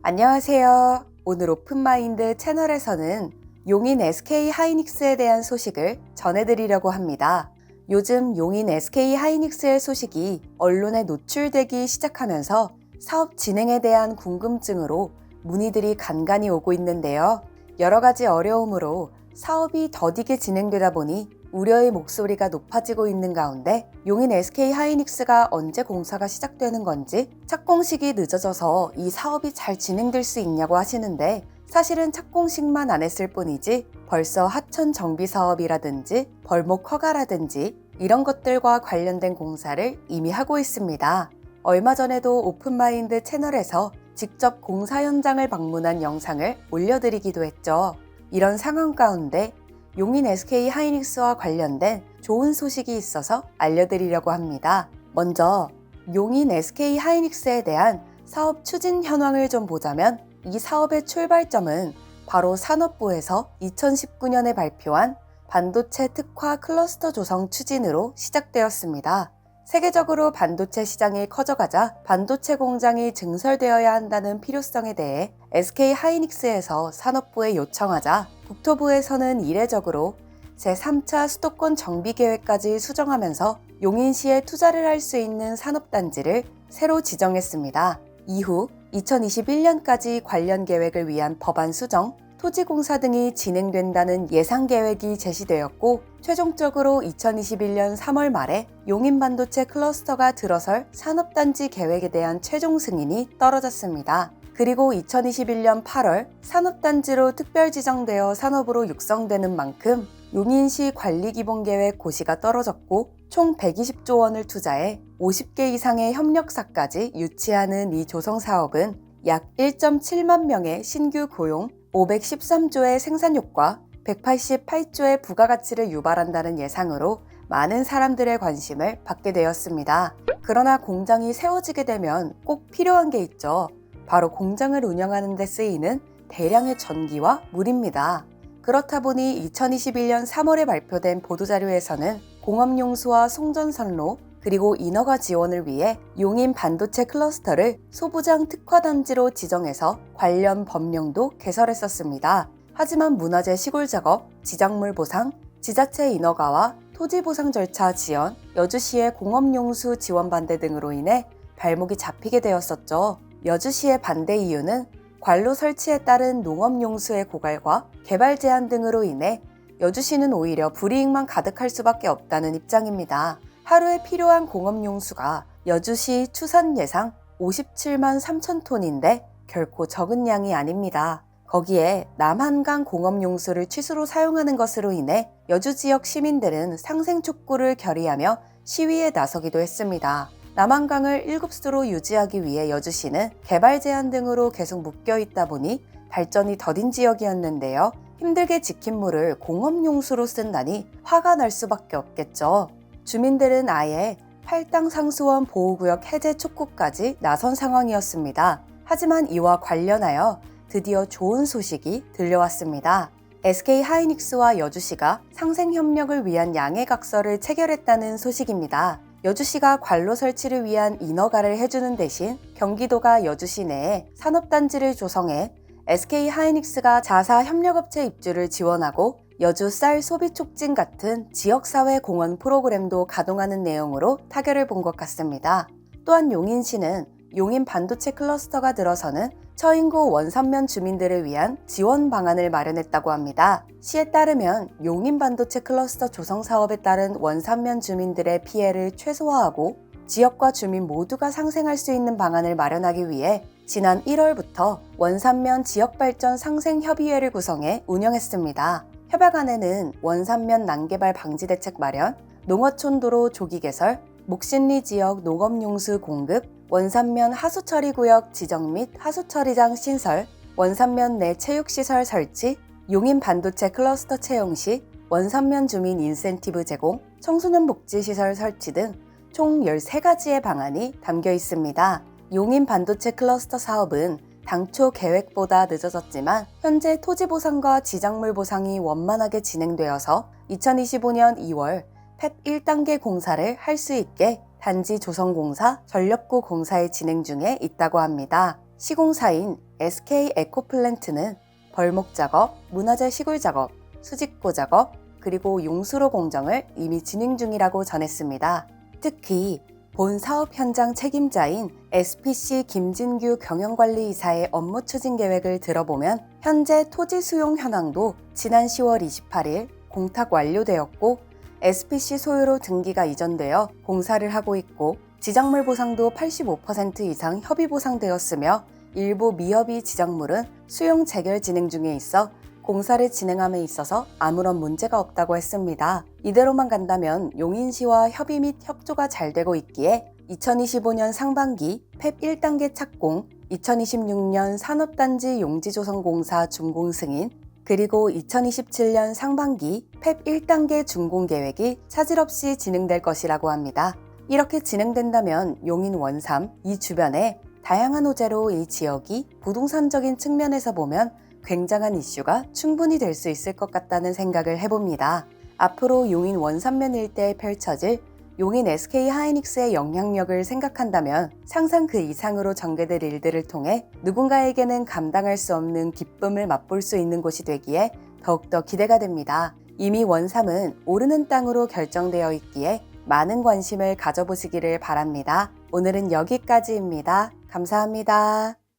안녕하세요. 오늘 오픈마인드 채널에서는 용인 SK 하이닉스에 대한 소식을 전해드리려고 합니다. 요즘 용인 SK 하이닉스의 소식이 언론에 노출되기 시작하면서 사업 진행에 대한 궁금증으로 문의들이 간간히 오고 있는데요. 여러 가지 어려움으로 사업이 더디게 진행되다 보니 우려의 목소리가 높아지고 있는 가운데 용인 SK 하이닉스가 언제 공사가 시작되는 건지 착공식이 늦어져서 이 사업이 잘 진행될 수 있냐고 하시는데 사실은 착공식만 안 했을 뿐이지 벌써 하천 정비 사업이라든지 벌목 허가라든지 이런 것들과 관련된 공사를 이미 하고 있습니다. 얼마 전에도 오픈마인드 채널에서 직접 공사 현장을 방문한 영상을 올려드리기도 했죠. 이런 상황 가운데 용인 SK 하이닉스와 관련된 좋은 소식이 있어서 알려드리려고 합니다. 먼저 용인 SK 하이닉스에 대한 사업 추진 현황을 좀 보자면 이 사업의 출발점은 바로 산업부에서 2019년에 발표한 반도체 특화 클러스터 조성 추진으로 시작되었습니다. 세계적으로 반도체 시장이 커져가자 반도체 공장이 증설되어야 한다는 필요성에 대해 SK 하이닉스에서 산업부에 요청하자 국토부에서는 이례적으로 제3차 수도권 정비 계획까지 수정하면서 용인시에 투자를 할 수 있는 산업단지를 새로 지정했습니다. 이후 2021년까지 관련 계획을 위한 법안 수정, 토지공사 등이 진행된다는 예상 계획이 제시되었고 최종적으로 2021년 3월 말에 용인 반도체 클러스터가 들어설 산업단지 계획에 대한 최종 승인이 떨어졌습니다. 그리고 2021년 8월 산업단지로 특별 지정되어 산업으로 육성되는 만큼 용인시 관리기본계획 고시가 떨어졌고 총 120조 원을 투자해 50개 이상의 협력사까지 유치하는 이 조성사업은 약 1.7만 명의 신규 고용, 513조의 생산효과, 188조의 부가가치를 유발한다는 예상으로 많은 사람들의 관심을 받게 되었습니다. 그러나 공장이 세워지게 되면 꼭 필요한 게 있죠. 바로 공장을 운영하는 데 쓰이는 대량의 전기와 물입니다. 그렇다 보니 2021년 3월에 발표된 보도자료에서는 공업용수와 송전선로 그리고 인허가 지원을 위해 용인 반도체 클러스터를 소부장 특화단지로 지정해서 관련 법령도 개설했었습니다. 하지만 문화재 시골 작업, 지작물 보상, 지자체 인허가와 토지 보상 절차 지연, 여주시의 공업용수 지원 반대 등으로 인해 발목이 잡히게 되었었죠. 여주시의 반대 이유는 관로 설치에 따른 농업용수의 고갈과 개발 제한 등으로 인해 여주시는 오히려 불이익만 가득할 수밖에 없다는 입장입니다. 하루에 필요한 공업용수가 여주시 추산 예상 57만 3천 톤인데 결코 적은 양이 아닙니다. 거기에 남한강 공업용수를 취수로 사용하는 것으로 인해 여주 지역 시민들은 상생 촉구를 결의하며 시위에 나서기도 했습니다. 남한강을 7수로 유지하기 위해 여주시는 개발 제한 등으로 계속 묶여 있다 보니 발전이 더딘 지역이었는데요. 힘들게 지킨 물을 공업용수로 쓴다니 화가 날 수밖에 없겠죠. 주민들은 아예 팔당 상수원 보호구역 해제 촉구까지 나선 상황이었습니다. 하지만 이와 관련하여 드디어 좋은 소식이 들려왔습니다. SK 하이닉스와 여주시가 상생 협력을 위한 양해각서를 체결했다는 소식입니다. 여주시가 관로 설치를 위한 인허가를 해주는 대신 경기도가 여주시 내에 산업단지를 조성해 SK 하이닉스가 자사 협력업체 입주를 지원하고 여주 쌀 소비 촉진 같은 지역사회 공헌 프로그램도 가동하는 내용으로 타결을 본 것 같습니다. 또한 용인시는 용인 반도체 클러스터가 들어서는 처인구 원산면 주민들을 위한 지원 방안을 마련했다고 합니다. 시에 따르면 용인 반도체 클러스터 조성 사업에 따른 원산면 주민들의 피해를 최소화하고 지역과 주민 모두가 상생할 수 있는 방안을 마련하기 위해 지난 1월부터 원산면 지역발전 상생협의회를 구성해 운영했습니다. 협약안에는 원산면 난개발 방지 대책 마련, 농어촌 도로 조기 개설, 목신리 지역 농업용수 공급, 원산면 하수처리구역 지정 및 하수처리장 신설, 원산면 내 체육시설 설치, 용인 반도체 클러스터 채용 시 원산면 주민 인센티브 제공, 청소년 복지시설 설치 등 총 13가지의 방안이 담겨 있습니다. 용인 반도체 클러스터 사업은 당초 계획보다 늦어졌지만 현재 토지 보상과 지작물 보상이 원만하게 진행되어서 2025년 2월 팹 1단계 공사를 할 수 있게 단지 조성공사, 전력구 공사의 진행 중에 있다고 합니다. 시공사인 SK 에코플랜트는 벌목 작업, 문화재 시굴 작업, 수직고 작업, 그리고 용수로 공정을 이미 진행 중이라고 전했습니다. 특히 본 사업 현장 책임자인 SPC 김진규 경영관리이사의 업무 추진 계획을 들어보면 현재 토지 수용 현황도 지난 10월 28일 공탁 완료되었고 SPC 소유로 등기가 이전되어 공사를 하고 있고 지정물 보상도 85% 이상 협의 보상되었으며 일부 미협의 지정물은 수용 재결 진행 중에 있어 공사를 진행함에 있어서 아무런 문제가 없다고 했습니다. 이대로만 간다면 용인시와 협의 및 협조가 잘 되고 있기에 2025년 상반기 펩 1단계 착공, 2026년 산업단지 용지조성공사 준공 승인, 그리고 2027년 상반기 펩 1단계 준공 계획이 차질 없이 진행될 것이라고 합니다. 이렇게 진행된다면 용인 원삼, 이 주변에 다양한 호재로 이 지역이 부동산적인 측면에서 보면 굉장한 이슈가 충분히 될 수 있을 것 같다는 생각을 해봅니다. 앞으로 용인 원산면 일대에 펼쳐질 용인 SK 하이닉스의 영향력을 생각한다면 상상 그 이상으로 전개될 일들을 통해 누군가에게는 감당할 수 없는 기쁨을 맛볼 수 있는 곳이 되기에 더욱더 기대가 됩니다. 이미 원삼은 오르는 땅으로 결정되어 있기에 많은 관심을 가져보시기를 바랍니다. 오늘은 여기까지입니다. 감사합니다.